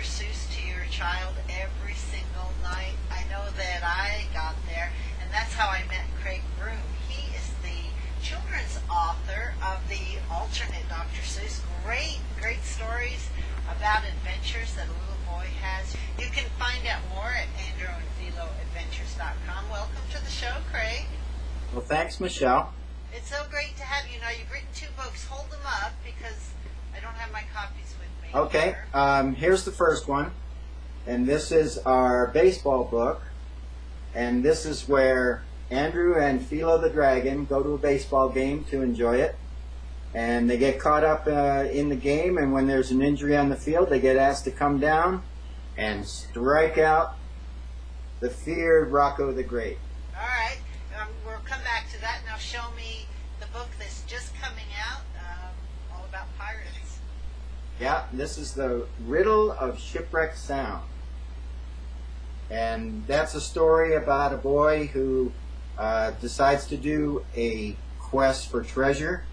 Dr. Seuss to your child every single night? I know that I got there, and that's how I met Craig Vroom. He is the children's author of the alternate Dr. Seuss. Great stories about adventures that a little boy has. You can find out more at andrewandpheeloadventures.com. Welcome to the show, Craig. Well, thanks, Michelle. It's so great to have you. Now, you've written 2 books. Hold them up because I don't have my copies with me. Okay, here's the first one. And this is our baseball book. And this is where Andrew and Feelo the dragon go to a baseball game to enjoy it. And they get caught up in the game, and when there's an injury on the field, they get asked to come down and strike out the feared Rocco the Great. All right. We'll come back to that. Now show me the book that's just coming out, all about pirates. Yeah, this is the Riddle of Shipwreck Sound. And that's a story about a boy who decides to do a quest for treasure.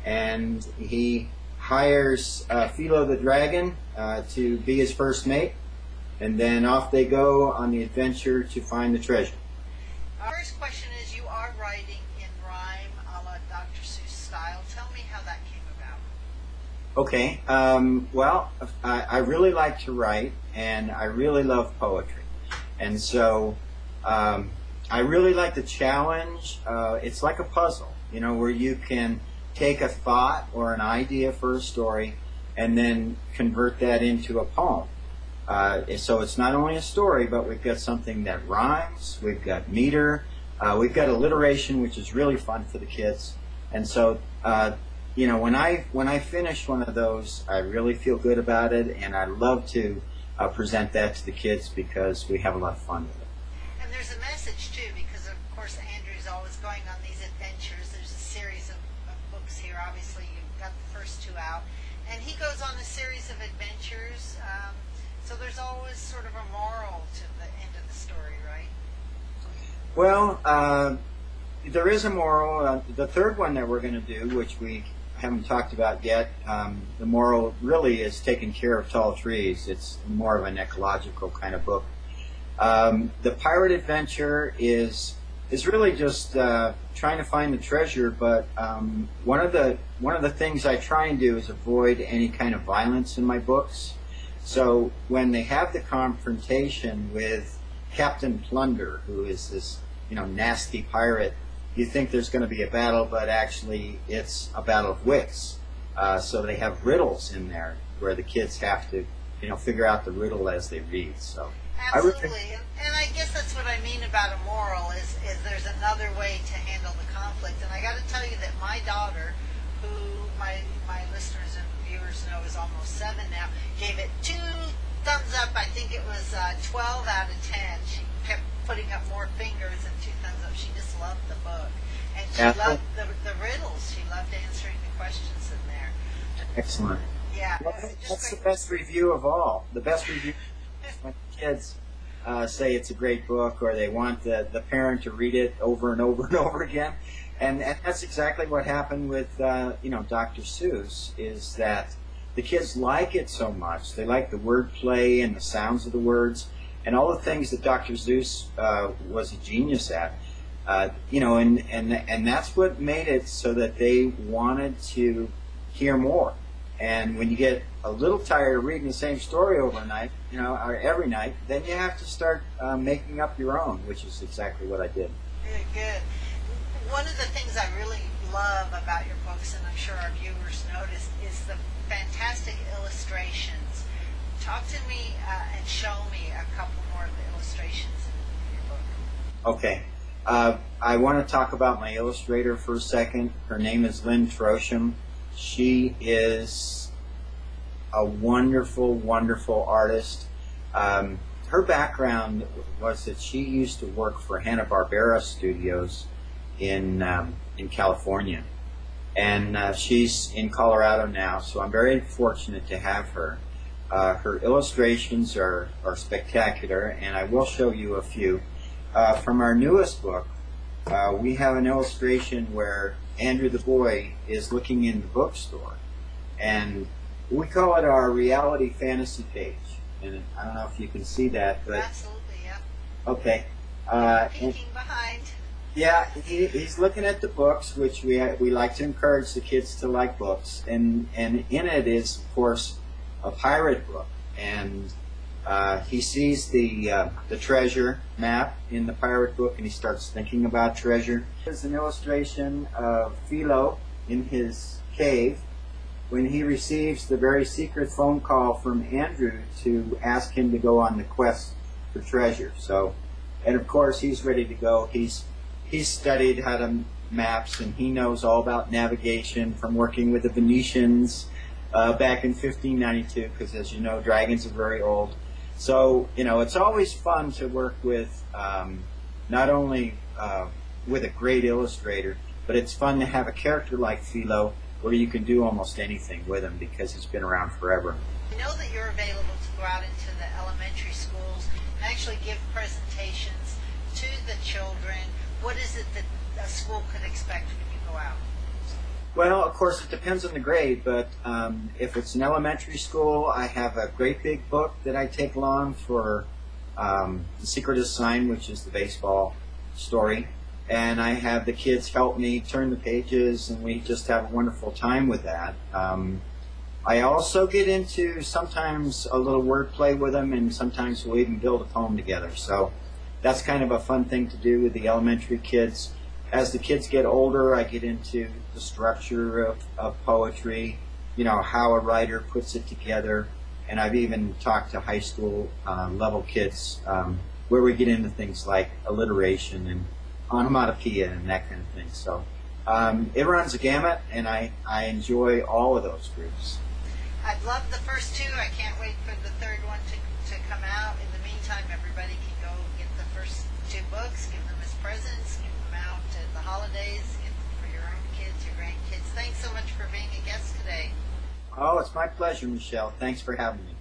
And he hires Feelo the dragon to be his first mate. And then off they go on the adventure to find the treasure. Our first question is, you are writing in rhyme a la Dr. Seuss style. Tell me how that came about. Okay, well, I really like to write, and I really love poetry. And so I really like the challenge. It's like a puzzle, you know, where you can take a thought or an idea for a story and then convert that into a poem. So it's not only a story, but we've got something that rhymes, we've got meter, we've got alliteration, which is really fun for the kids. And so, you know, when I finish one of those, I really feel good about it, and I love to present that to the kids because we have a lot of fun with it. And there's a message, too, because, of course, Andrew's always going on these adventures. There's a series of books here. Obviously, you've got the first 2 out. And he goes on a series of adventures. So there's always sort of a moral to the end of the story, right? Well, there is a moral. The third one that we're going to do, which we haven't talked about yet, the moral really is taking care of tall trees. It's more of an ecological kind of book. The pirate adventure is really just trying to find the treasure, but one of the things I try and do is avoid any kind of violence in my books. So when they have the confrontation with Captain Plunder, who is this, you know, nasty pirate, you think there's going to be a battle, but actually it's a battle of wits. So they have riddles in there where the kids have to, you know, figure out the riddle as they read. So absolutely, and I guess that's what I mean about a moral is there's another way to handle the conflict. And I got to tell you that my daughter, who my listeners and viewers know is almost 7 now, gave it 2 thumbs up. I think it was 12 out of 10. She kept putting up more fingers and 2 thumbs up. She just loved the book, and she loved the riddles. She loved answering the questions in there. Excellent. Yeah, well, that's the best review of all. The best review when kids say it's a great book, or they want the parent to read it over and over and over again. And that's exactly what happened with you know, Dr. Seuss, is that the kids like it so much. They like the wordplay and the sounds of the words and all the things that Dr. Seuss was a genius at. You know, and that's what made it so that they wanted to hear more. And when you get a little tired of reading the same story overnight, you know, or every night, then you have to start making up your own, which is exactly what I did. Very good. One of the things I really love about your books, and I'm sure our viewers noticed, is the fantastic illustrations. Talk to me and show me a couple more of the illustrations in your book. Okay. I want to talk about my illustrator for a second. Her name is Lynn Trosham. She is a wonderful, wonderful artist. Her background was that she used to work for Hanna-Barbera Studios in California, and she's in Colorado now, so I'm very fortunate to have her. Her illustrations are spectacular, and I will show you a few. From our newest book, we have an illustration where Andrew the boy is looking in the bookstore, and we call it our reality fantasy page. and I don't know if you can see that, but Absolutely, yeah. okay. And Peeking behind. yeah, he's looking at the books, which we like to encourage the kids to like books, and in it is of course a pirate book, and he sees the treasure map in the pirate book, and he starts thinking about treasure. There's an illustration of Feelo in his cave when he receives the very secret phone call from Andrew to ask him to go on the quest for treasure. So, and of course he's ready to go. He's studied how to maps, and he knows all about navigation from working with the Venetians back in 1592, because as you know, dragons are very old. So, you know, it's always fun to work with not only with a great illustrator, but it's fun to have a character like Philo where you can do almost anything with him because he's been around forever. I know that you're available to go out into the elementary schools and actually give presentations to the children. What is it that a school could expect when you go out? Well, of course, it depends on the grade, but if it's an elementary school, I have a great big book that I take along for The Secret of Sign, which is the baseball story. And I have the kids help me turn the pages, and we just have a wonderful time with that. I also get into sometimes a little wordplay with them, and sometimes we'll even build a poem together. So that's kind of a fun thing to do with the elementary kids. As the kids get older, I get into the structure of poetry, you know, how a writer puts it together. And I've even talked to high school level kids where we get into things like alliteration and onomatopoeia and that kind of thing. So it runs a gamut, and I enjoy all of those groups. I've loved the first two. I can't wait for the third one to come out. In the meantime, everybody can go get the first two books, give them as presents, give them out at the holidays, get them for your own kids, your grandkids. Thanks so much for being a guest today. Oh, it's my pleasure, Michelle. Thanks for having me.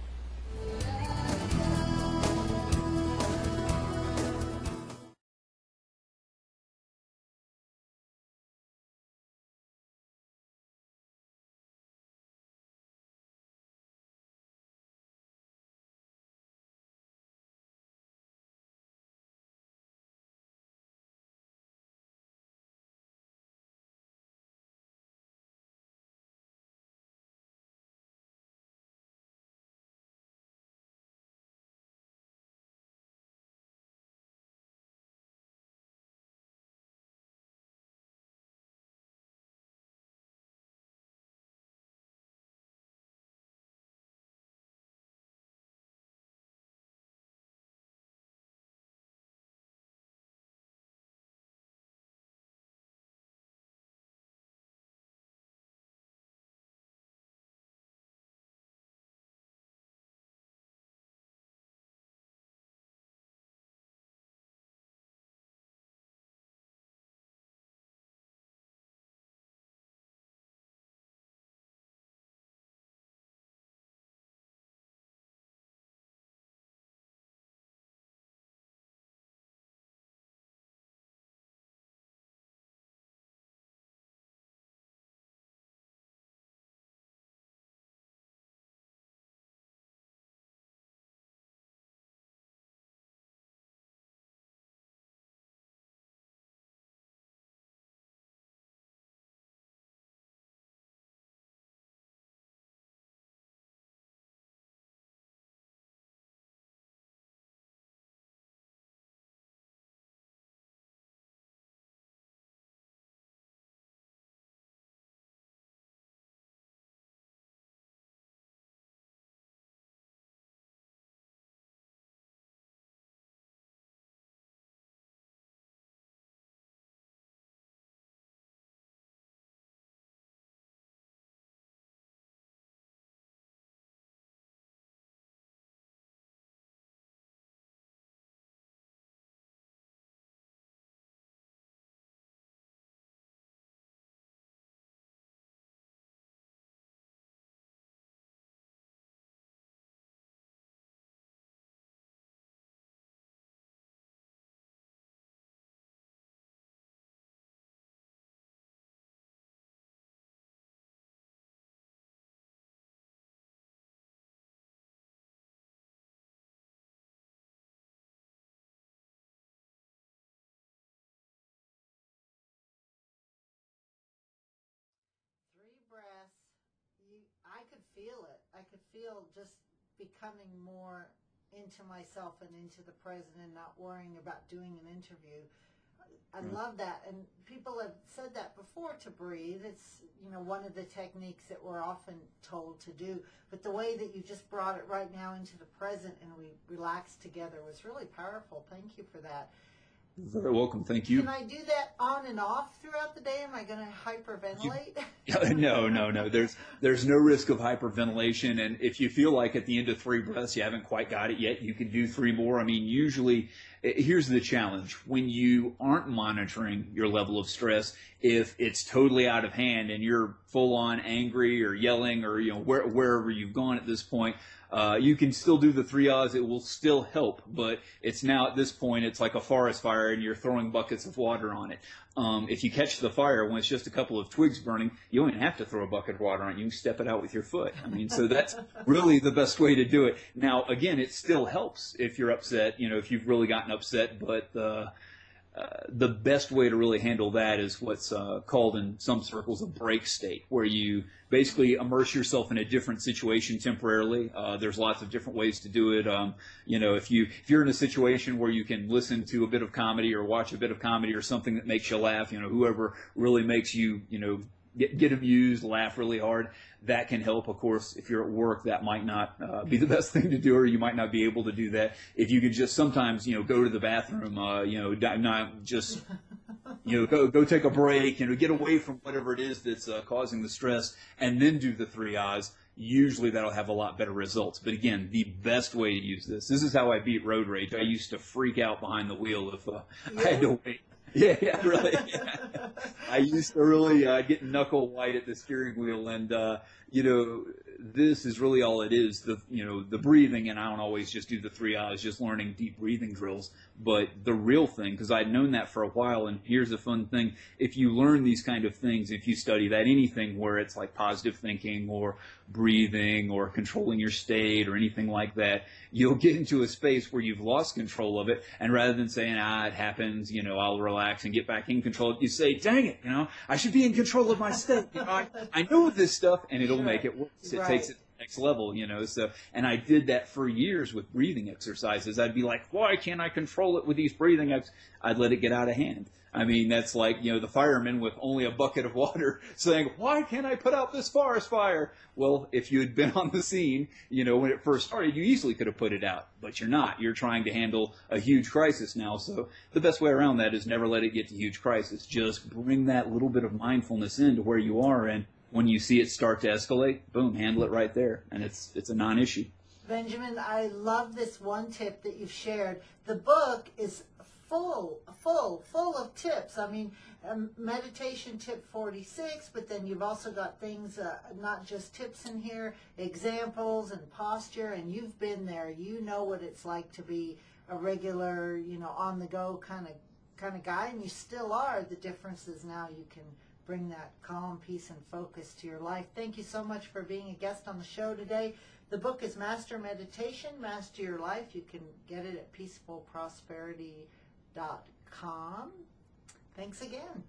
feel it. I could feel just becoming more into myself and into the present and not worrying about doing an interview. I love that. And people have said that before, to breathe. It's, one of the techniques that we're often told to do. But the way that you just brought it right now into the present and we relaxed together was really powerful. Thank you for that. You're very welcome. Thank you. Can I do that on and off throughout the day? Am I going to hyperventilate? No. There's no risk of hyperventilation. And if you feel like at the end of 3 breaths you haven't quite got it yet, you can do 3 more. I mean, usually, here's the challenge. When you aren't monitoring your level of stress, if it's totally out of hand and you're full on angry or yelling or, wherever you've gone at this point, you can still do the 3 R's. It will still help, but it's now at this point, it's like a forest fire and you're throwing buckets of water on it. If you catch the fire when it's just a couple of twigs burning, you don't even have to throw a bucket of water on it. You can step it out with your foot. I mean, so that's really the best way to do it. Now, again, it still helps if you're upset, if you've really gotten upset, but the best way to really handle that is what's called in some circles a break state, where you basically immerse yourself in a different situation temporarily. There's lots of different ways to do it. If you're in a situation where you can listen to a bit of comedy or watch a bit of comedy or something that makes you laugh, whoever really makes you, get amused, laugh really hard, that can help. Of course, if you're at work, that might not be the best thing to do, or you might not be able to do that. If you could just sometimes, go to the bathroom, not just, go take a break, get away from whatever it is that's causing the stress, and then do the 3 R's. Usually that'll have a lot better results. But again, the best way to use this is how I beat road rage. I used to freak out behind the wheel if I had to wait. Yeah, really. Yeah. I used to really get knuckle white at the steering wheel, and this is really all it is. The breathing, and I don't always just do the 3 R's, just learning deep breathing drills. But the real thing, because I'd known that for a while, and here's the fun thing: if you learn these kind of things, if you study that, anything where it's like positive thinking or breathing or controlling your state or anything like that, you'll get into a space where you've lost control of it, and rather than saying, it happens, I'll relax and get back in control, you say, dang it, I should be in control of my state. I know this stuff, and it'll make it worse. It takes it to the next level, so, and I did that for years with breathing exercises. I'd be like, why can't I control it with these breathing exercises? I'd let it get out of hand. I mean, that's like, the fireman with only a bucket of water saying, why can't I put out this forest fire? Well, if you had been on the scene, when it first started, you easily could have put it out, but you're not. You're trying to handle a huge crisis now. So the best way around that is never let it get to huge crisis. Just bring that little bit of mindfulness into where you are, and when you see it start to escalate, boom, handle it right there. And it's a non-issue. Benjamin, I love this one tip that you've shared. The book is full of tips. I mean, meditation tip 46, but then you've also got things, not just tips in here, examples and posture, and you've been there. You know what it's like to be a regular, on the go kind of guy, and you still are. The difference is now you can bring that calm, peace, and focus to your life. Thank you so much for being a guest on the show today. The book is Master Meditation, Master Your Life. You can get it at peacefulprosperity.com. Thanks again.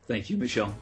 Thank you, Michelle.